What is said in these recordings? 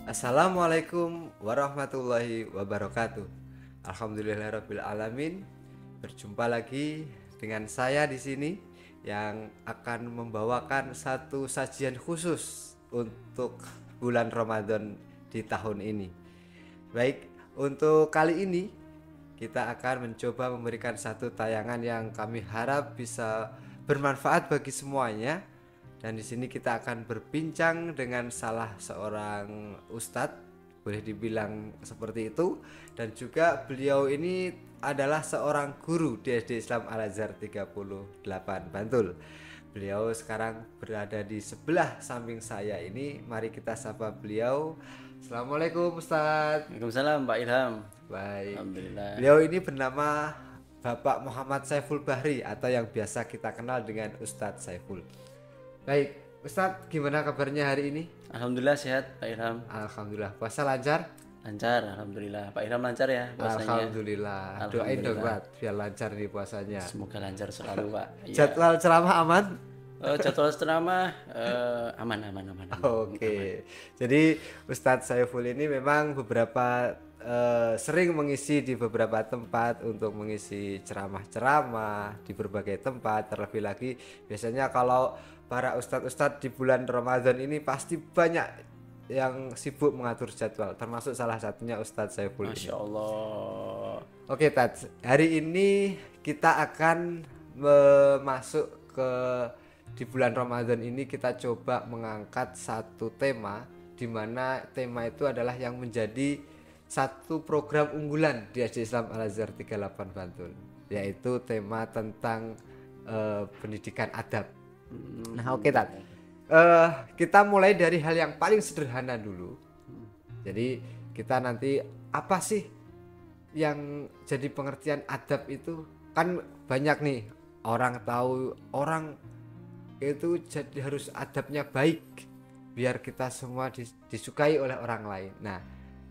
Assalamualaikum warahmatullahi wabarakatuh. Alhamdulillahirabbil alamin. Berjumpa lagi dengan saya di sini yang akan membawakan satu sajian khusus untuk bulan Ramadan di tahun ini. Baik, untuk kali ini kita akan mencoba memberikan satu tayangan yang kami harap bisa bermanfaat bagi semuanya. Dan di sini kita akan berbincang dengan salah seorang ustadz, boleh dibilang seperti itu. Dan juga beliau ini adalah seorang guru di SD Islam Al-Azhar 38 Bantul. Beliau sekarang berada di sebelah samping saya ini. Mari kita sapa beliau. Assalamualaikum Ustadz. Waalaikumsalam Pak Ilham. Baik. Alhamdulillah. Beliau ini bernama Bapak Muhammad Saiful Bahri atau yang biasa kita kenal dengan Ustadz Saiful. Baik, Ustadz, gimana kabarnya hari ini? Alhamdulillah sehat Pak Ilham. Alhamdulillah. Puasa lancar? Lancar, alhamdulillah. Pak Ilham lancar ya puasanya. Alhamdulillah. Doain dong, Pak, biar lancar nih puasanya. Semoga lancar selalu Pak. Jadwal ceramah aman? Jadwal ceramah aman. Oke. Jadi Ustadz Saiful ini memang beberapa sering mengisi di beberapa tempat untuk mengisi ceramah-ceramah di berbagai tempat. Terlebih lagi biasanya kalau para ustadz-ustadz di bulan Ramadan ini pasti banyak yang sibuk mengatur jadwal, termasuk salah satunya Ustadz Saiful ini. Masya Allah. Oke, Tats, hari ini kita akan masuk ke di bulan Ramadan ini kita coba mengangkat satu tema, di mana tema itu adalah yang menjadi satu program unggulan di SD Islam Al-Azhar 38 Bantul, yaitu tema tentang pendidikan adab. Nah, oke, Tat. Kita mulai dari hal yang paling sederhana dulu. Jadi kita nanti apa sih yang jadi pengertian adab itu? Kan banyak nih orang tahu, orang itu jadi harus adabnya baik biar kita semua disukai oleh orang lain. Nah,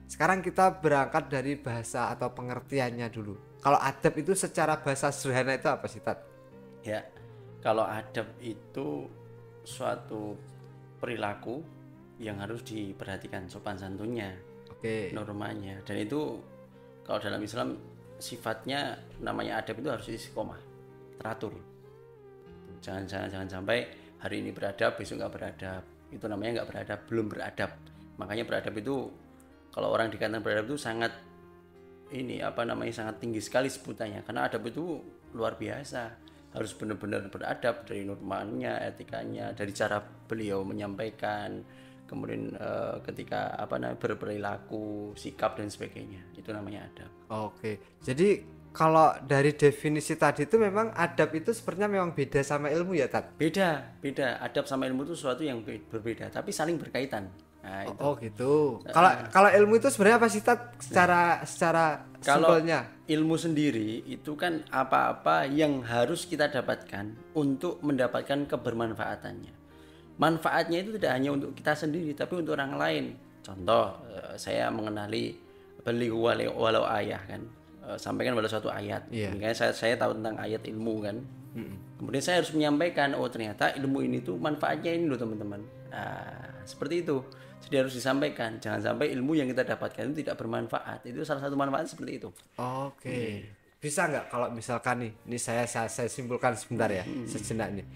sekarang kita berangkat dari bahasa atau pengertiannya dulu. Kalau adab itu secara bahasa sederhana itu apa sih, Tat? Ya, kalau adab itu suatu perilaku yang harus diperhatikan sopan santunnya, Oke. normanya. Dan itu kalau dalam Islam sifatnya namanya adab itu harus istiqomah, teratur. Jangan sampai hari ini beradab, besok nggak beradab. Itu namanya nggak beradab, belum beradab. Makanya beradab itu kalau orang dikatakan beradab itu sangat sangat tinggi sekali sebutannya. Karena adab itu luar biasa. Harus benar-benar beradab dari normanya, etikanya, dari cara beliau menyampaikan, kemudian ketika berperilaku, sikap dan sebagainya. Itu namanya adab. Oke. Jadi kalau dari definisi tadi itu memang adab itu sepertinya memang beda sama ilmu ya, Tat? Beda. Adab sama ilmu itu sesuatu yang berbeda, tapi saling berkaitan. Nah, itu. Oh gitu. Kalau ilmu itu sebenarnya apa sih, Tat? Secara Kalau simpelnya. ilmu sendiri itu kan apa-apa yang harus kita dapatkan untuk mendapatkan kebermanfaatannya. Manfaatnya itu tidak hanya untuk kita sendiri, tapi untuk orang lain. Contoh, saya mengenali balighu walau ayah kan, sampaikan pada suatu ayat. Iya. Ini kan saya tahu tentang ayat ilmu kan. Kemudian saya harus menyampaikan, oh ternyata ilmu ini tuh manfaatnya ini loh teman-teman. Nah, seperti itu. Jadi harus disampaikan, jangan sampai ilmu yang kita dapatkan itu tidak bermanfaat. Itu salah satu manfaat seperti itu. Oke. Bisa nggak kalau misalkan nih, ini saya simpulkan sebentar ya, sejenak nih.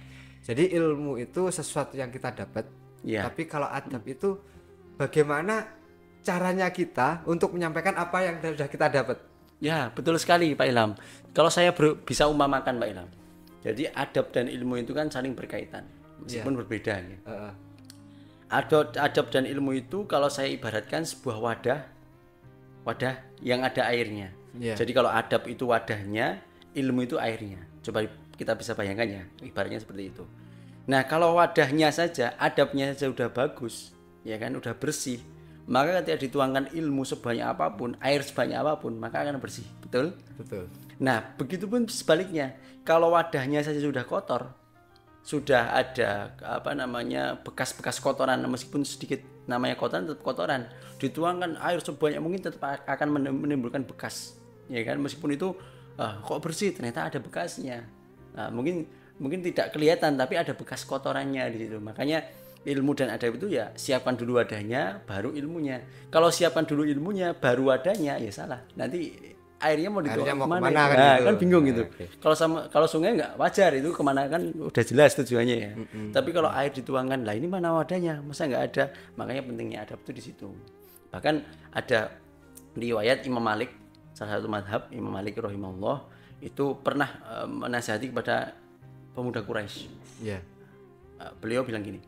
Jadi ilmu itu sesuatu yang kita dapat. Ya. Tapi kalau adab itu bagaimana caranya kita untuk menyampaikan apa yang sudah kita dapat? Ya, betul sekali Pak Ilham. Kalau saya bisa umpamakan Pak Ilham. Jadi adab dan ilmu itu kan saling berkaitan, meskipun berbeda ya. Adab dan ilmu itu kalau saya ibaratkan sebuah wadah yang ada airnya. Yeah. Jadi kalau adab itu wadahnya, ilmu itu airnya. Coba kita bisa bayangkan ya, ibaratnya seperti itu. Nah, kalau wadahnya saja, adabnya saja udah bagus, ya kan, udah bersih, maka ketika dituangkan ilmu sebanyak apapun, air sebanyak apapun, maka akan bersih. Betul? Betul. Nah, begitupun sebaliknya. Kalau wadahnya saja sudah kotor, sudah ada bekas-bekas kotoran, meskipun sedikit namanya kotoran tetap kotoran, dituangkan air sebanyak mungkin tetap akan menimbulkan bekas, ya kan, meskipun itu kok bersih ternyata ada bekasnya. Nah, mungkin tidak kelihatan tapi ada bekas kotorannya di situ. Makanya ilmu dan adab itu ya siapkan dulu wadahnya baru ilmunya. Kalau siapkan dulu ilmunya baru wadahnya ya salah. Nanti airnya mau dituang kemana? Kan, Nah, gitu. kan bingung gitu. Okay. Kalau sungai nggak wajar itu kemana kan udah jelas tujuannya ya. Tapi kalau air dituangkan lah ini mana wadahnya? Masa nggak ada? Makanya pentingnya adab itu di situ. Bahkan ada riwayat Imam Malik, salah satu madhab Imam Malik rahimahullah itu pernah menasihati kepada pemuda Quraisy. Yeah. Beliau bilang gini,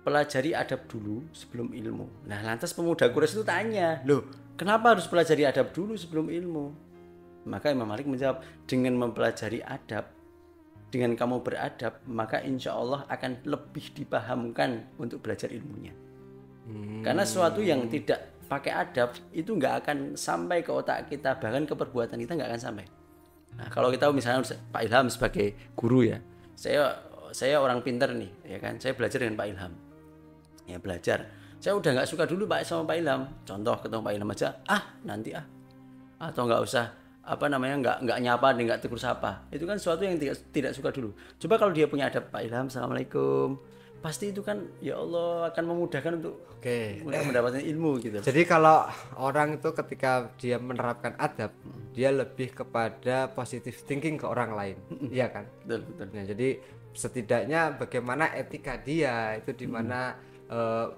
pelajari adab dulu sebelum ilmu. Nah lantas pemuda Quraisy itu tanya, loh kenapa harus pelajari adab dulu sebelum ilmu? Maka Imam Malik menjawab, dengan mempelajari adab, dengan kamu beradab, maka insya Allah akan lebih dipahamkan untuk belajar ilmunya. Karena sesuatu yang tidak pakai adab itu nggak akan sampai ke otak kita, bahkan ke perbuatan kita nggak akan sampai. Nah kalau kita misalnya Pak Ilham sebagai guru ya, saya orang pintar nih, ya kan, saya belajar dengan Pak Ilham, ya belajar. Saya udah nggak suka dulu Pak sama Pak Ilham. Contoh ketemu Pak Ilham aja, nanti atau nggak usah nggak nyapa nih, nggak tegur sapa. Itu kan sesuatu yang tidak suka dulu. Coba kalau dia punya adab, Pak Ilham, assalamualaikum, pasti itu kan ya Allah akan memudahkan untuk mendapatkan ilmu gitu. Jadi kalau orang itu ketika dia menerapkan adab, dia lebih kepada positive thinking ke orang lain, iya kan? Betul. Nah, jadi setidaknya bagaimana etika dia itu di mana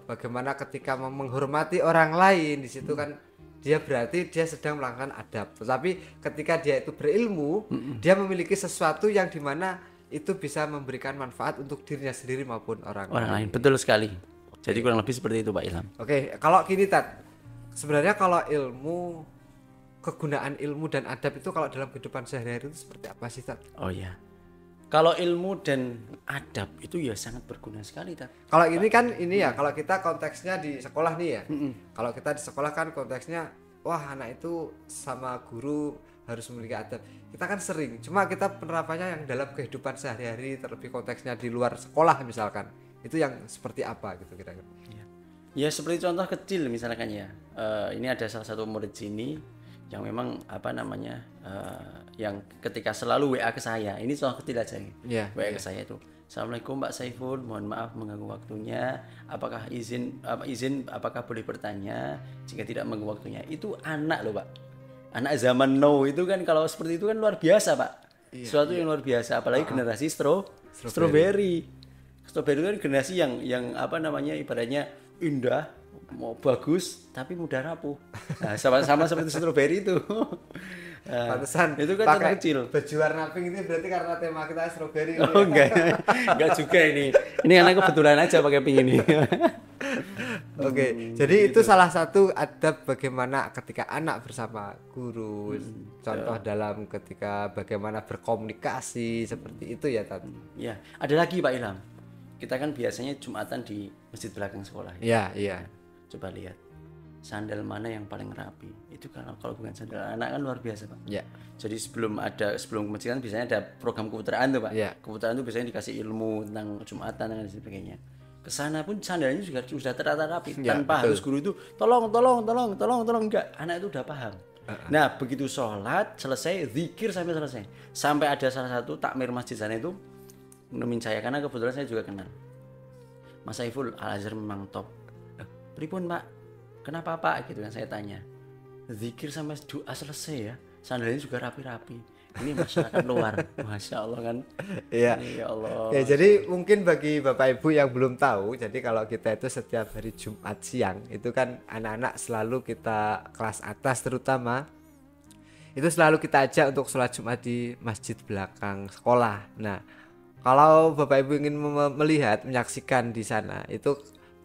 bagaimana ketika menghormati orang lain di situ kan dia berarti dia sedang melakukan adab. Tetapi ketika dia itu berilmu, dia memiliki sesuatu yang di mana itu bisa memberikan manfaat untuk dirinya sendiri maupun orang lain. Betul sekali. Jadi kurang lebih seperti itu Pak Ilham. Oke, kalau gini Tat, sebenarnya kalau ilmu, kegunaan ilmu dan adab itu kalau dalam kehidupan sehari-hari itu seperti apa sih Tat? Oh ya, kalau ilmu dan adab itu ya sangat berguna sekali Tat. Kalau ini kan ini ya, kalau kita konteksnya di sekolah nih ya, kalau kita di sekolah kan konteksnya, wah anak itu sama guru harus memiliki adab. Kita kan sering, cuma kita penerapannya yang dalam kehidupan sehari-hari, terlebih konteksnya di luar sekolah misalkan, itu yang seperti apa gitu kira-kira? Ya seperti contoh kecil misalkan ya, ini ada salah satu murid sini yang memang yang ketika selalu WA ke saya, ini contoh kecil aja ya, WA ke saya itu, assalamualaikum Pak Saiful, mohon maaf mengganggu waktunya, apakah apakah boleh bertanya, jika tidak mengganggu waktunya. Itu anak loh Pak, anak zaman now itu kan kalau seperti itu kan luar biasa Pak, sesuatu yang luar biasa, apalagi generasi strawberry itu kan generasi yang ibaratnya indah, mau bagus tapi mudah rapuh. Nah, sama seperti strawberry itu. Pantesan itu kan contoh kecil. Baju warna pink ini berarti karena tema kita strawberry. Oh enggak juga ini. Ini karena kebetulan aja pakai pink ini. Oke, jadi itu salah satu adab bagaimana ketika anak bersama guru, contoh dalam ketika bagaimana berkomunikasi seperti itu ya Tat. Ya, ada lagi Pak Ilham. Kita kan biasanya Jumatan di masjid belakang sekolah. Iya. Coba lihat sandal mana yang paling rapi. Itu kalau bukan sandal anak kan luar biasa Pak. Iya. Jadi sebelum ke masjid kan biasanya ada program keputaraan tuh Pak. Ya. Keputaraan itu biasanya dikasih ilmu tentang Jumatan dan sebagainya. Kesana pun sandalnya juga sudah tertata rapi, tanpa harus guru itu tolong enggak, anak itu udah paham. Nah begitu sholat selesai, zikir sampai selesai, sampai ada salah satu takmir masjid sana itu menemuin saya karena kebetulan saya juga kenal Mas Saiful, Al-Azhar memang top. Pripun Pak, kenapa Pak gitu kan saya tanya. Zikir sampai doa selesai ya, sandalnya juga rapi-rapi. Ini masyarakat luar, masya Allah kan. Iya. Ya Allah. Ya, jadi mungkin bagi Bapak Ibu yang belum tahu, jadi kalau kita itu setiap hari Jumat siang itu kan anak-anak selalu kita kelas atas terutama itu selalu kita ajak untuk sholat Jumat di masjid belakang sekolah. Nah, kalau Bapak Ibu ingin melihat, menyaksikan di sana itu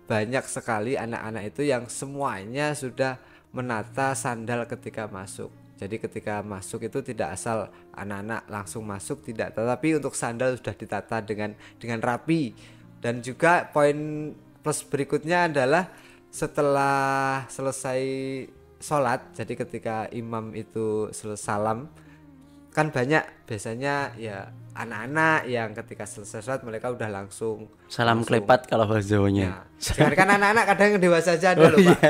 banyak sekali anak-anak itu yang semuanya sudah menata sandal ketika masuk. Jadi ketika masuk itu tidak asal anak-anak langsung masuk, tidak, tetapi untuk sandal sudah ditata dengan rapi. Dan juga poin plus berikutnya adalah setelah selesai sholat, jadi ketika imam itu salam, kan banyak biasanya ya anak-anak yang ketika selesai sholat mereka udah langsung klepat kalau bahasa Jawanya. Jangan kan anak-anak kadang dewasa aja ada loh Pak.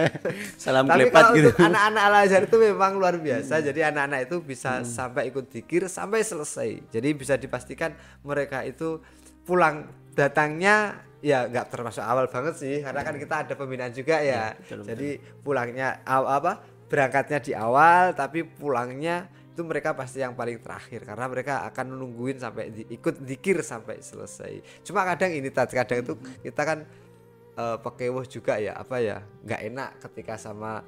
Salam tapi klepat kalau gitu. Untuk anak-anak Al-Azhar itu memang luar biasa. Jadi anak-anak itu bisa sampai ikut dzikir sampai selesai. Jadi bisa dipastikan mereka itu pulang datangnya ya nggak termasuk awal banget sih, karena kan kita ada pembinaan juga ya. betul, Jadi pulangnya berangkatnya di awal, tapi pulangnya itu mereka pasti yang paling terakhir karena mereka akan nungguin sampai ikut zikir sampai selesai. Cuma kadang ini kadang itu kita kan pekewuh juga ya, nggak enak ketika sama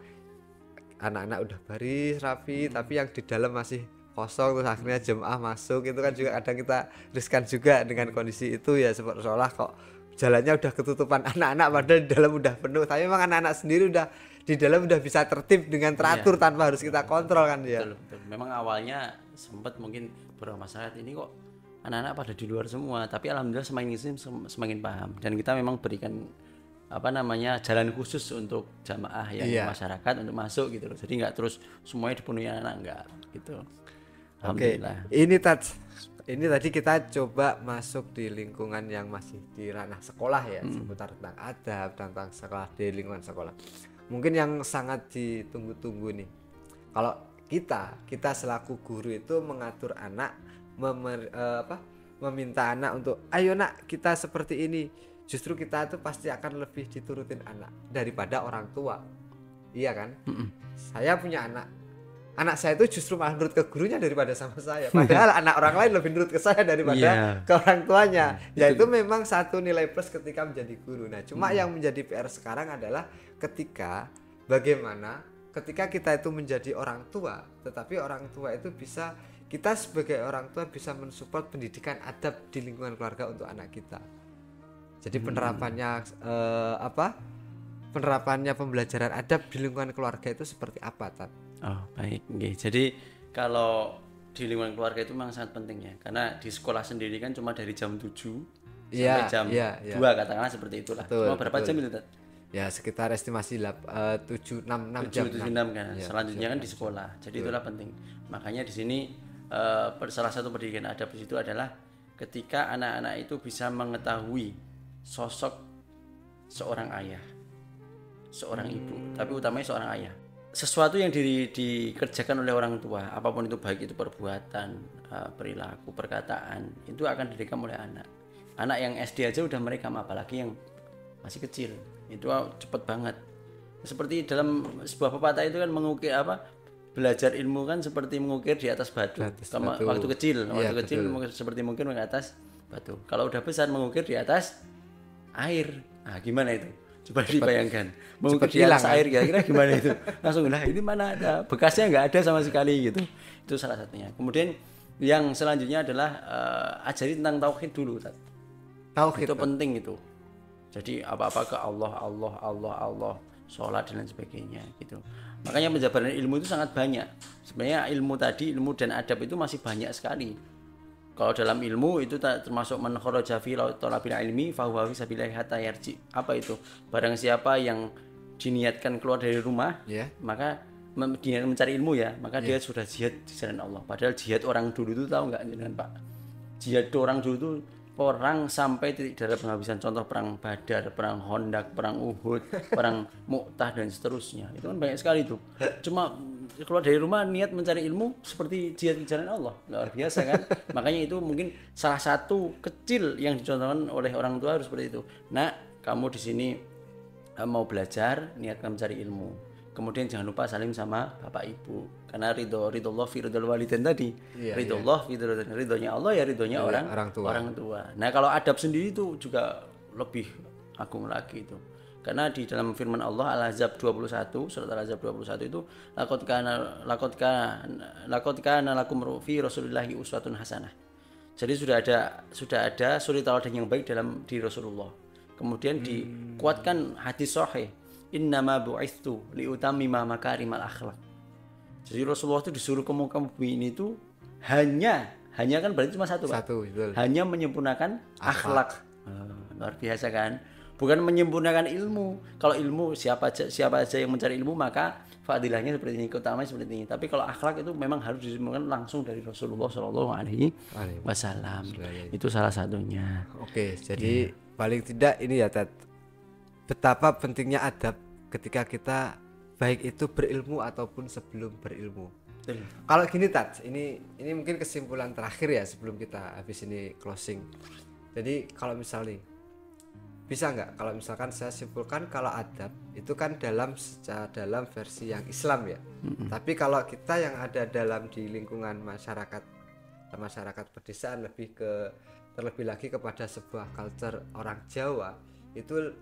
anak-anak udah baris rapi tapi yang di dalam masih kosong, terus akhirnya jemaah masuk, itu kan juga kadang kita riskan juga dengan kondisi itu ya, seolah kok jalannya udah ketutupan anak-anak padahal di dalam udah penuh, tapi memang anak-anak sendiri udah di dalam udah bisa tertib dengan teratur tanpa harus kita kontrol kan ya. Betul. Memang awalnya sempat mungkin beberapa masyarakat ini kok anak-anak pada di luar semua, tapi alhamdulillah semakin paham, dan kita memang berikan jalan khusus untuk jamaah yang masyarakat untuk masuk gitu loh. Jadi nggak terus semuanya dipenuhi anak, enggak gitu. Alhamdulillah. Ini tadi kita coba masuk di lingkungan yang masih di ranah sekolah ya, seputar tentang adab, tentang sekolah, di lingkungan sekolah. Mungkin yang sangat ditunggu-tunggu nih, kalau kita selaku guru itu mengatur anak, meminta anak untuk ayo nak kita seperti ini, justru kita itu pasti akan lebih diturutin anak daripada orang tua, iya kan? Saya punya anak saya itu justru malah nurut ke gurunya daripada sama saya, padahal anak orang lain lebih nurut ke saya daripada ke orang tuanya. Ya itu memang satu nilai plus ketika menjadi guru. Nah cuma yang menjadi PR sekarang adalah bagaimana ketika kita itu menjadi orang tua, tetapi orang tua itu kita sebagai orang tua bisa mensupport pendidikan adab di lingkungan keluarga untuk anak kita. Jadi penerapannya pembelajaran adab di lingkungan keluarga itu seperti apa, Tat? Oh baik, okay. Jadi kalau di lingkungan keluarga itu memang sangat penting ya, karena di sekolah sendiri kan cuma dari jam 7 sampai jam 2 katakanlah seperti itulah. Cuma berapa jam itu, Tat? Ya sekitar estimasi 7-6 jam. 7-6 kan. Selanjutnya kan di sekolah. Jadi itulah penting. Makanya di sini salah satu pendidikan adab di situ adalah ketika anak-anak itu bisa mengetahui sosok seorang ayah, seorang ibu, tapi utamanya seorang ayah. Sesuatu yang dikerjakan oleh orang tua, apapun itu, baik itu perbuatan, perilaku, perkataan, itu akan direkam oleh anak. Anak yang SD aja udah merekam, apalagi yang masih kecil. Itu cepet banget. Seperti dalam sebuah pepatah itu kan mengukir belajar ilmu kan seperti mengukir di atas batu. Waktu kecil seperti mungkin di atas batu. Kalau udah besar mengukir di atas air. Nah, gimana itu? Coba dibayangkan, mengukir di atas air kira-kira gimana itu? Langsung ini mana ada bekasnya, nggak ada sama sekali gitu. Itu salah satunya. Kemudian yang selanjutnya adalah ajari tentang tauhid dulu. Tauhid itu penting itu. Jadi apa-apa ke Allah, sholat dan lain sebagainya gitu. Makanya penjabaran ilmu itu sangat banyak. Sebenarnya ilmu dan adab itu masih banyak sekali. Kalau dalam ilmu itu termasuk man kharaja fi talabil ilmi fa huwa fi sabilillah hatta yarji. Apa itu? Barang siapa yang diniatkan keluar dari rumah, maka dia mencari ilmu maka dia sudah jihad di jalan Allah. Padahal jihad orang dulu itu tahu enggak dengan Pak? Jihad orang dulu itu perang sampai titik darah penghabisan, contoh perang Badar, perang Khandaq, perang Uhud, perang Mu'tah dan seterusnya. Itu kan banyak sekali itu. Cuma keluar dari rumah niat mencari ilmu seperti jihad di jalan Allah. Luar biasa kan? Makanya itu mungkin salah satu kecil yang dicontohkan oleh orang tua harus seperti itu. Nah, kamu di sini mau belajar, niatkan mencari ilmu. Kemudian jangan lupa salim sama bapak ibu, karena ridho fi ridhol walidain tadi. Ridhonya Allah ridhonya orang tua. Nah, kalau adab sendiri itu juga lebih agung lagi itu. Karena di dalam firman Allah Al-Ahzab 21, surat Al-Ahzab 21 itu laqad kana lakum fi rasulillahi uswatun hasanah. Jadi sudah ada suri tauladan yang baik dalam di Rasulullah. Kemudian dikuatkan hadis sahih, innama bu'itsu liutammima makarimal akhlak. Jadi Rasulullah itu disuruh ke muka bumi ini itu hanya kan berarti cuma satu Pak. Hanya menyempurnakan akhlak. Luar biasa kan? Bukan menyempurnakan ilmu. Kalau ilmu siapa aja yang mencari ilmu maka fadilahnya seperti ini, keutamanya seperti ini. Tapi kalau akhlak itu memang harus disempurnakan langsung dari Rasulullah SAW. Itu salah satunya. Oke, jadi paling tidak ini ya Tat, betapa pentingnya adab ketika kita baik itu berilmu ataupun sebelum berilmu. Kalau gini Tat, ini mungkin kesimpulan terakhir ya sebelum kita habis ini closing. Jadi kalau misalnya Bisa nggak kalau misalkan saya simpulkan kalau adab itu kan dalam versi yang Islam ya. Tapi kalau kita yang ada dalam di lingkungan masyarakat pedesaan terlebih lagi kepada sebuah culture orang Jawa, itu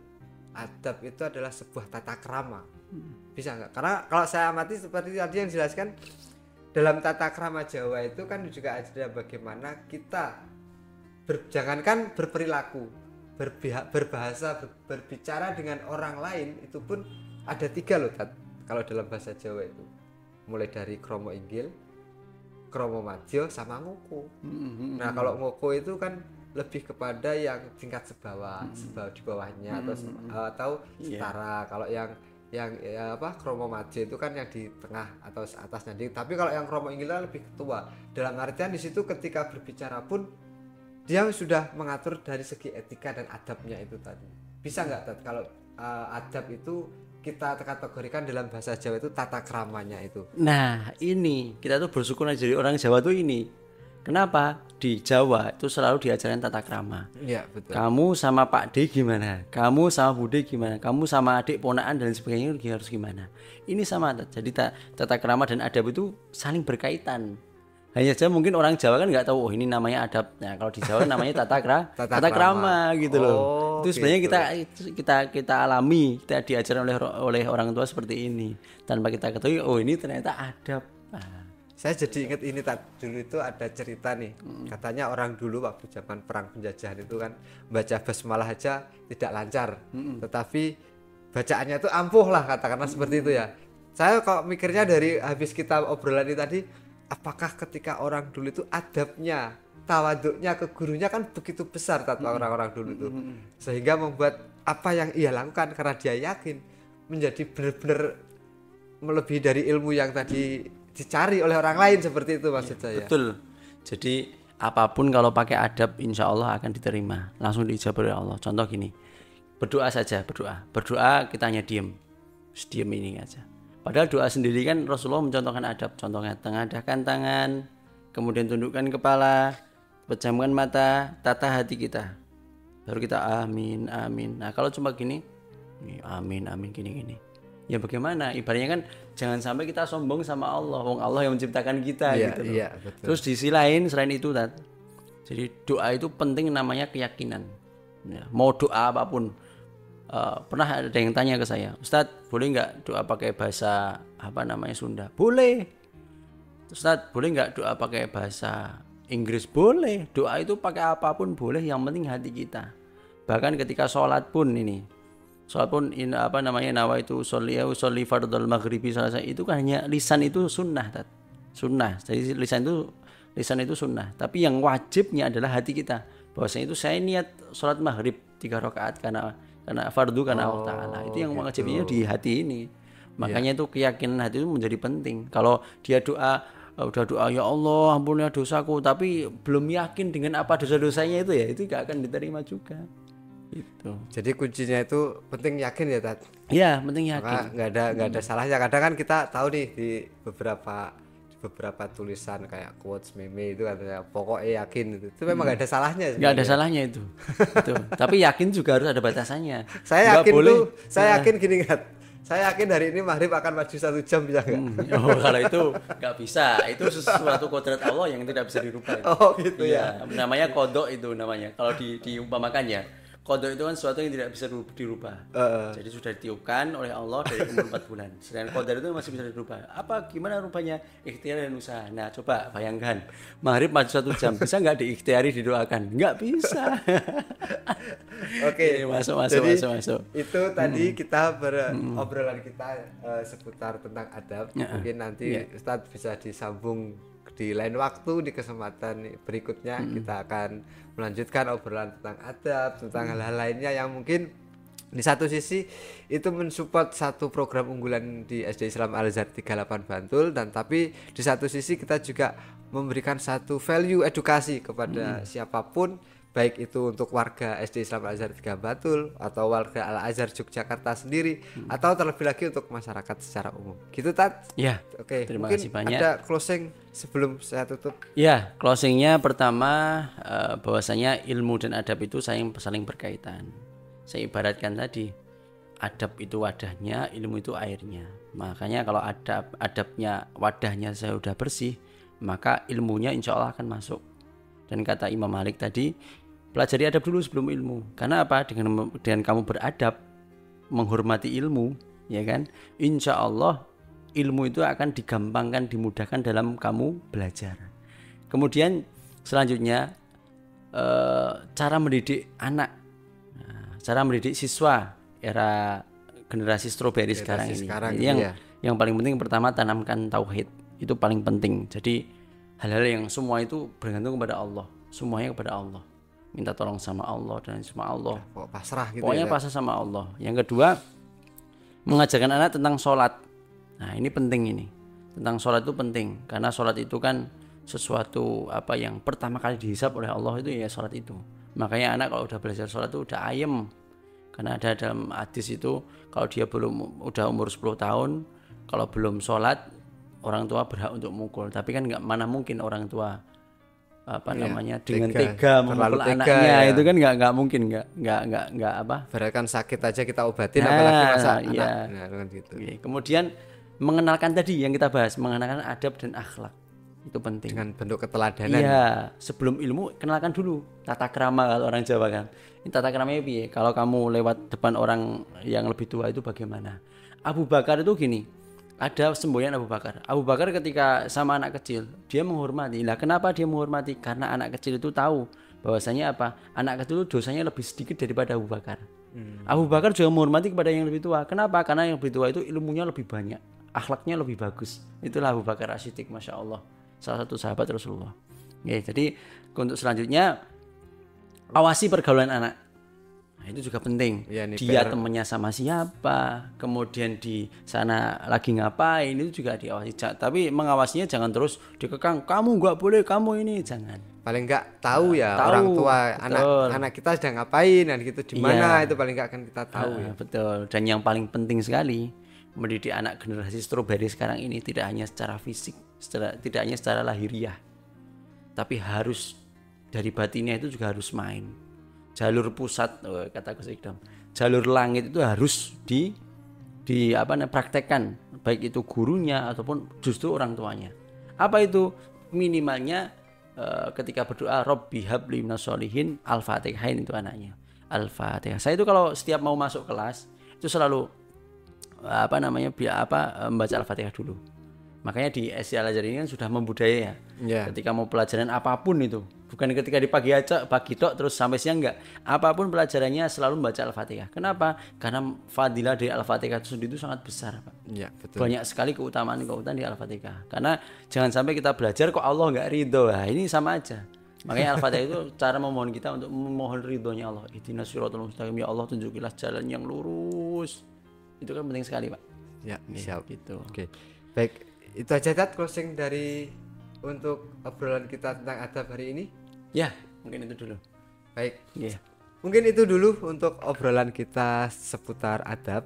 adab itu adalah sebuah tata krama. Bisa nggak? Karena kalau saya amati seperti tadi yang dijelaskan, dalam tata krama Jawa itu kan juga ada bagaimana kita jangankan berperilaku, berbahasa, berbicara dengan orang lain itu pun ada 3 loh Tat. Kalau dalam bahasa Jawa itu mulai dari kromo inggil, kromo madya, sama ngoko. Nah kalau ngoko itu kan lebih kepada yang tingkat sebawah di bawahnya atau setara. Kalau yang kromo madya itu kan yang di tengah atau atasnya. Tapi kalau yang kromo inggil lebih tua. Dalam artian di situ ketika berbicara pun dia sudah mengatur dari segi etika dan adabnya itu tadi. Bisa nggak Tat kalau adab itu kita kategorikan dalam bahasa Jawa itu tata kramanya itu? Nah ini kita tuh bersyukur jadi orang Jawa tuh ini. Kenapa? Di Jawa itu selalu diajarkan tata krama. Iya betul. Kamu sama Pak D gimana? Kamu sama Bude gimana? Kamu sama adik ponaan dan sebagainya harus gimana? Ini sama. Jadi tata krama dan adab itu saling berkaitan. Hanya saja mungkin orang Jawa kan nggak tahu oh ini namanya adab. Nah kalau di Jawa namanya tata krama gitu loh. Itu sebenarnya gitu. kita alami, kita diajarkan oleh orang tua seperti ini tanpa kita ketahui oh ini ternyata adab. Nah. Saya jadi ingat ini dulu itu ada cerita nih. Katanya orang dulu waktu zaman perang penjajahan itu kan baca basmalah aja tidak lancar. Tetapi bacaannya itu ampuh lah katakanlah seperti itu ya. Saya kok mikirnya dari habis kita obrolan ini tadi, apakah ketika orang dulu itu adabnya, tawaduknya ke gurunya kan begitu besar orang-orang dulu itu, sehingga membuat apa yang ia lakukan karena dia yakin menjadi benar-benar melebihi dari ilmu yang tadi dicari oleh orang lain, seperti itu maksud saya. Betul. Jadi apapun kalau pakai adab insya Allah akan diterima, langsung diijabah oleh Allah. Contoh gini, berdoa saja, berdoa kita hanya diem ini aja. Padahal doa sendiri kan Rasulullah mencontohkan adab. Contohnya tengadahkan tangan, kemudian tundukkan kepala, pejamkan mata, tata hati kita. Baru kita amin, amin. Nah kalau cuma gini, amin, amin, gini. Ya bagaimana? Ibaratnya kan jangan sampai kita sombong sama Allah. Wong Allah yang menciptakan kita gitu loh. Betul. Terus di sisi lain selain itu jadi doa itu penting namanya keyakinan. Ya, mau doa apapun. Pernah ada yang tanya ke saya, Ustadz boleh nggak doa pakai bahasa Sunda? Boleh. Ustadz boleh nggak doa pakai bahasa Inggris? Boleh. Doa itu pakai apapun boleh, yang penting hati kita. Bahkan ketika sholat pun nawa itu sholli fardhul maghribi itu kan hanya lisan itu sunnah. Jadi lisan itu sunnah. Tapi yang wajibnya adalah hati kita. Bahwasanya itu saya niat sholat maghrib 3 rakaat karena fardu karena Allah Ta'ala. Itu yang wajibnya di hati ini. Makanya itu keyakinan hati itu menjadi penting. Kalau dia udah doa ya Allah ampunilah dosaku, tapi belum yakin dengan apa dosa-dosanya itu gak akan diterima juga. Itu. Jadi kuncinya itu penting yakin ya Tat. Iya penting yakin. Nggak ada salahnya. Kadang kan kita tahu nih di beberapa tulisan kayak quotes meme itu katanya pokoknya yakin itu memang nggak ada salahnya. Nggak ada salahnya itu. Tapi yakin juga harus ada batasannya. Saya yakin gini kan. Saya yakin hari ini maghrib akan maju 1 jam, bisa nggak? Kalau itu nggak bisa. Itu sesuatu kodrat Allah yang tidak bisa dirubah. Oh gitu ya. Namanya kodok itu namanya. Kalau diumpamakan ya. Kodok itu kan sesuatu yang tidak bisa dirubah. Jadi sudah ditiupkan oleh Allah dari umur 4 bulan. Sedangkan kodok itu masih bisa dirubah. Gimana rubahnya? Ikhtiar dan usaha. Nah coba bayangkan. Maghrib maju 1 jam. Bisa nggak diikhtiari didoakan? Nggak bisa. Oke. Masuk. Itu tadi kita obrolan kita seputar tentang adab. Mungkin nanti Ustadz bisa disambung di lain waktu, di kesempatan berikutnya kita akan melanjutkan obrolan tentang adab, tentang hal-hal lainnya yang mungkin di satu sisi itu mensupport satu program unggulan di SD Islam Al-Azhar 38 Bantul, dan tapi di satu sisi kita juga memberikan satu value edukasi kepada siapapun, baik itu untuk warga SD Islam Al-Azhar 3 Bantul atau warga Al-Azhar Yogyakarta sendiri, atau terlebih lagi untuk masyarakat secara umum. Gitu Tat? Ya. Oke. Terima kasih banyak. Ada closing sebelum saya tutup? Ya, closingnya pertama bahwasanya ilmu dan adab itu saling berkaitan. saya ibaratkan tadi, adab itu wadahnya, ilmu itu airnya. Makanya kalau adabnya wadahnya saya udah bersih, maka ilmunya insya Allah akan masuk. Dan kata Imam Malik tadi, pelajari adab dulu sebelum ilmu. Karena apa? Dengan kamu beradab, menghormati ilmu, ya kan? Insya Allah ilmu itu akan digampangkan, dimudahkan dalam kamu belajar. Kemudian selanjutnya cara mendidik anak, cara mendidik siswa era generasi stroberi sekarang ini. Yang paling penting pertama tanamkan tauhid, itu paling penting. Jadi hal-hal yang semua itu bergantung kepada Allah, semuanya kepada Allah. Minta tolong sama Allah dan sama Allah. Pasrah gitu. Pokoknya pasrah sama Allah. Yang kedua, mengajarkan anak tentang sholat. Nah ini penting ini. Tentang sholat itu penting karena sholat itu kan sesuatu apa yang pertama kali dihisab oleh Allah itu ya sholat itu. Makanya anak kalau udah belajar sholat itu udah ayem. Karena ada dalam hadis itu kalau dia udah umur 10 tahun, kalau belum sholat orang tua berhak untuk mukul. Tapi kan mana mungkin orang tua dengan tega memukul anaknya, itu kan nggak mungkin, nggak apa. Beratkan sakit aja kita obatin, apalagi masa anak. Nah, gitu. Kemudian mengenalkan tadi yang kita bahas, mengenalkan adab dan akhlak. Itu penting. Dengan bentuk keteladanan. Iya, sebelum ilmu kenalkan dulu tata krama kalau orang Jawa kan. Ini tata kramanya piye? Kalau kamu lewat depan orang yang lebih tua itu bagaimana? Abu Bakar itu gini, ada semboyan Abu Bakar. Abu Bakar ketika sama anak kecil, dia menghormati. Lah kenapa dia menghormati? Karena anak kecil itu tahu bahwasanya apa? Anak kecil itu dosanya lebih sedikit daripada Abu Bakar. Abu Bakar juga menghormati kepada yang lebih tua. Kenapa? Karena yang lebih tua itu ilmunya lebih banyak, akhlaknya lebih bagus. Itulah Abu Bakar As-Siddiq, Masya Allah, salah satu sahabat Rasulullah. Ya, jadi untuk selanjutnya awasi pergaulan anak. Nah, itu juga penting. Ya, dia temennya sama siapa, kemudian di sana lagi ngapain, itu juga diawasi. Tapi mengawasinya jangan terus dikekang, kamu nggak boleh, kamu ini, jangan. Paling nggak tahu orang tua, anak kita sedang ngapain dan gitu di mana, itu paling nggak akan kita tahu. Betul. Dan yang paling penting sekali, mendidik anak generasi stroberi sekarang ini tidak hanya secara fisik, tidak hanya secara lahiriah, tapi harus dari batinnya itu juga harus main. Jalur pusat, kata Gus Ikdam, jalur langit itu harus praktekkan, baik itu gurunya ataupun justru orang tuanya. Apa itu? Minimalnya ketika berdoa, Robbi habli minas sholihin, Al-Fatihain, itu anaknya. Al-Fatihah. Saya itu kalau setiap mau masuk kelas itu selalu membaca Al-Fatihah dulu. Makanya di SD Al-Azhar ini kan sudah membudaya ya. Ketika mau pelajaran apapun itu, bukan ketika di pagi tok terus sampai siang, enggak. Apapun pelajarannya selalu membaca Al-Fatihah. Kenapa? Karena fadilah dari Al-Fatihah itu sendiri itu sangat besar, Pak. Ya, betul. Banyak sekali keutamaan di Al-Fatihah. Karena jangan sampai kita belajar kok Allah enggak ridho. Nah, ini sama aja. Makanya Al-Fatihah itu cara memohon kita untuk memohon ridhonya Allah. Ihdinas siratal mustaqim, ya Allah tunjukilah jalan yang lurus. Itu kan penting sekali, Pak. Ya, siap gitu. Oke. Baik, itu aja closing untuk obrolan kita tentang adab hari ini. Ya, mungkin itu dulu. Baik. Mungkin itu dulu untuk obrolan kita seputar adab.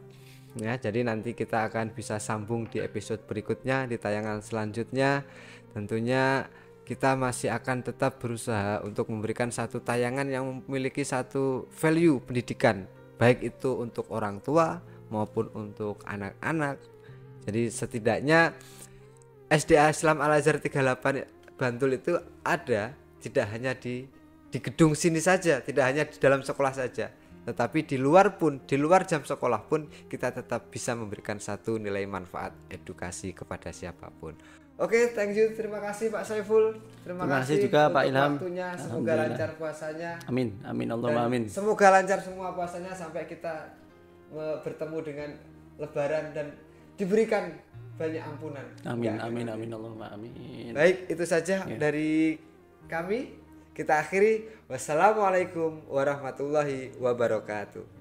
Ya, jadi nanti kita akan bisa sambung di episode berikutnya, di tayangan selanjutnya. Tentunya kita masih akan tetap berusaha untuk memberikan satu tayangan yang memiliki satu value pendidikan, baik itu untuk orang tua maupun untuk anak-anak. Jadi setidaknya SDA Islam Al-Azhar 38 Bantul itu ada tidak hanya di gedung sini saja, tidak hanya di dalam sekolah saja, tetapi di luar jam sekolah pun kita tetap bisa memberikan satu nilai manfaat edukasi kepada siapapun. Oke, thank you, terima kasih Pak Saiful, terima kasih juga Pak Ilham, waktunya, semoga lancar puasanya. Amin, Allahumma amin. Semoga lancar semua puasanya sampai kita bertemu dengan Lebaran dan diberikan banyak ampunan. Amin, Allahumma amin. Baik, itu saja dari kami. Kita akhiri. Wassalamualaikum warahmatullahi wabarakatuh.